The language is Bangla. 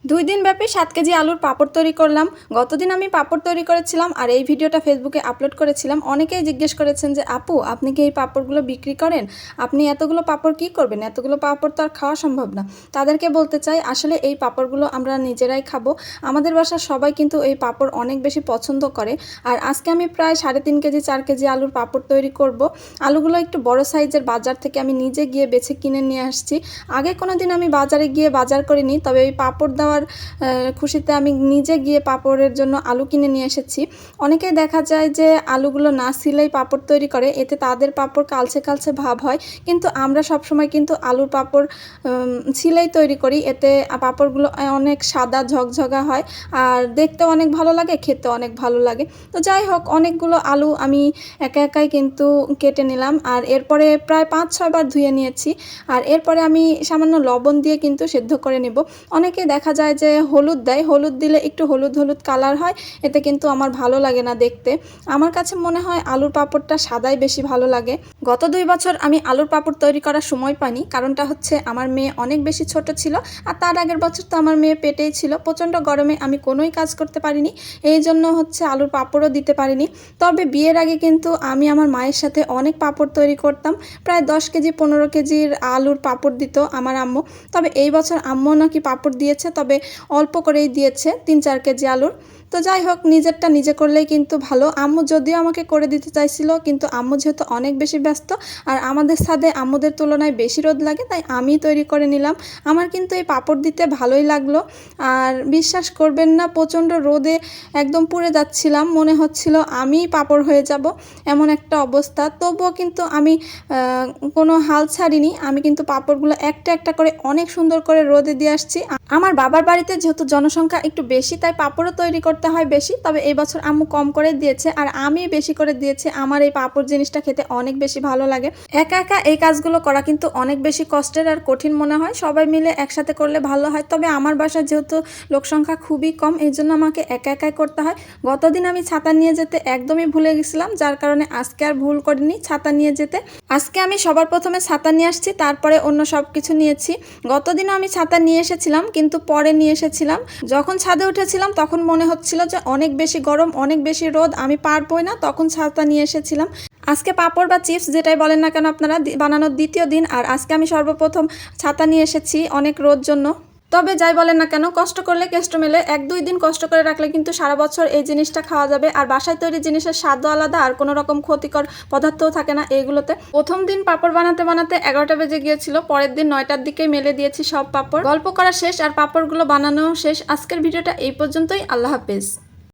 2 দিন ব্যাপী 7 কেজি আলুর পাঁপড় তৈরি করলাম। গতদিন আমি পাঁপড় তৈরি করেছিলাম আর এই ভিডিওটা ফেসবুকে আপলোড করেছিলাম। অনেকেই জিজ্ঞেস করেছেন যে আপু আপনি কি এই পাঁপড়গুলো বিক্রি করেন? আপনি এতগুলো পাঁপড় কি করবেন? এতগুলো পাঁপড় তো আর খাওয়া সম্ভব না। তাদেরকে বলতে চাই আসলে এই পাঁপড়গুলো আমরা নিজেরাই খাবো। আমাদের বাসার সবাই কিন্তু এই পাঁপড় অনেক বেশি পছন্দ করে। আর আজকে আমি প্রায় 3.5 কেজি 4 কেজি আলুর পাঁপড় তৈরি করব। আলুগুলো একটু বড় সাইজের, বাজার থেকে আমি নিজে গিয়ে বেছে কিনে নিয়ে আসছি। আগে কোনো দিন আমি বাজারে গিয়ে বাজার করিনি, তবে ওই পাঁপড় দেওয়ার খুশিতে আমি নিজে গিয়ে পাঁপড়ের জন্য আলু কিনে নিয়ে এসেছি। অনেকেই দেখা যায় যে আলুগুলো না ছিলেই পাঁপড় তৈরি করে, এতে তাদের পাঁপড় কালচে কালচে ভাব হয়। কিন্তু আমরা সবসময় কিন্তু আলুর পাঁপড় ছিলেই তৈরি করি, এতে পাঁপড়গুলো অনেক সাদা ঝকঝকা হয় আর দেখতে অনেক ভালো লাগে, খেতে অনেক ভালো লাগে। তো যাই হোক, অনেকগুলো আলু আমি একা একাই কিন্তু কেটে নিলাম আর এরপরে প্রায় 5-6 বার ধুয়ে নিয়েছি। আর এরপরে আমি সামান্য লবণ দিয়ে কিন্তু সেদ্ধ করে নেব। অনেকে দেখা যায় যে হলুদ দেয়, হলুদ দিলে একটু হলুদ হলুদ কালার হয়, এতে কিন্তু আমার ভালো লাগে না দেখতে। আমার কাছে মনে হয় আলুর পাঁপড়টা সাদাই বেশি ভালো লাগে। গত 2 বছর আমি আলুর পাঁপড় তৈরি করার সময় পাইনি, কারণটা হচ্ছে আমার মেয়ে অনেক বেশি ছোট ছিল আর তার আগের বছর তো আমার মেয়ে পেটেই ছিল। প্রচণ্ড গরমে আমি কোনোই কাজ করতে পারিনি, এই জন্য হচ্ছে আলুর পাঁপড়ও দিতে পারিনি। তবে বিয়ের আগে কিন্তু আমি আমার মায়ের সাথে অনেক পাঁপড় তৈরি করতাম। প্রায় 10 কেজি 15 কেজির আলুর পাঁপড় দিত আমার আম্মু। তবে এই বছর আম্মু নাকি পাঁপড় দিয়েছে, তবে অল্প করেই দিয়েছে 3-4 কেজি আলুর। তো যাই হোক, নিজেরটা নিজে করলেই কিন্তু ভালো। আম্মু যদিও আমাকে করে দিতে চাইছিল, কিন্তু আম্মু যেহেতু অনেক বেশি ব্যস্ত আর আমাদের ছাদে আম্মুদের তুলনায় বেশি রোদ লাগে, তাই আমি তৈরি করে নিলাম। আমার কিন্তু এই পাঁপড় দিতে ভালোই লাগলো। আর বিশ্বাস করবেন না, প্রচণ্ড রোদে একদম পুড়ে যাচ্ছিলাম, মনে হচ্ছিল আমি পাঁপড় হয়ে যাব, এমন একটা অবস্থা। তবুও কিন্তু আমি কোনো হাল ছাড়িনি। আমি কিন্তু পাঁপড়গুলো একটা একটা করে অনেক সুন্দর করে রোদে দিয়ে আসছি। আমার বাবার বাড়িতে যেহেতু জনসংখ্যা একটু বেশি, তাই পাঁপড়ও তৈরি করতে হয় বেশি। তবে এই বছর আম্মু কম করে দিয়েছে আর আমি বেশি করে দিয়েছি। আমার এই পাঁপড় জিনিসটা খেতে অনেক বেশি ভালো লাগে। একা একা এই কাজগুলো করা কিন্তু অনেক বেশি কষ্টের আর কঠিন মনে হয়, সবাই মিলে একসাথে করলে ভালো হয়। তবে আমার বাসায় যেহেতু লোকসংখ্যা খুবই কম, এই জন্য আমাকে একা একাই করতে হয়। গতদিন আমি ছাতা নিয়ে যেতে একদমই ভুলে গেছিলাম, যার কারণে আজকে আর ভুল করিনি ছাতা নিয়ে যেতে। আজকে আমি সবার প্রথমে ছাতা নিয়ে আসছি, তারপরে অন্য সব কিছু নিয়েছি। গতদিনও আমি ছাতা নিয়ে এসেছিলাম, কিন্তু পরে নিয়ে এসেছিলাম। যখন ছাদে উঠেছিলাম তখন মনে হচ্ছিল যে অনেক বেশি গরম, অনেক বেশি রোদ, আমি পারবই না, তখন ছাতা নিয়ে এসেছিলাম। আজকে পাঁপড় বা চিপস যেটাই বলেন না কেন আপনারা, বানানোর দ্বিতীয় দিন, আর আজকে আমি সর্বপ্রথম ছাতা নিয়ে এসেছি অনেক রোদ জন্য। তবে যাই বলেন না কেন, কষ্ট করলে কেষ্ট মেলে। 1-2 দিন কষ্ট করে রাখলে কিন্তু সারা বছর এই জিনিসটা খাওয়া যাবে। আর বাসায় তৈরি জিনিসের স্বাদও আলাদা, আর কোনো রকম ক্ষতিকর পদার্থও থাকে না এইগুলোতে। প্রথম দিন পাঁপড় বানাতে বানাতে 11টা বেজে গিয়েছিল, পরের দিন 9টার দিকেই মেলে দিয়েছি সব পাঁপড়। গল্প করা শেষ আর পাঁপড়গুলো বানানো শেষ। আজকের ভিডিওটা এই পর্যন্তই। আল্লাহ হাফেজ।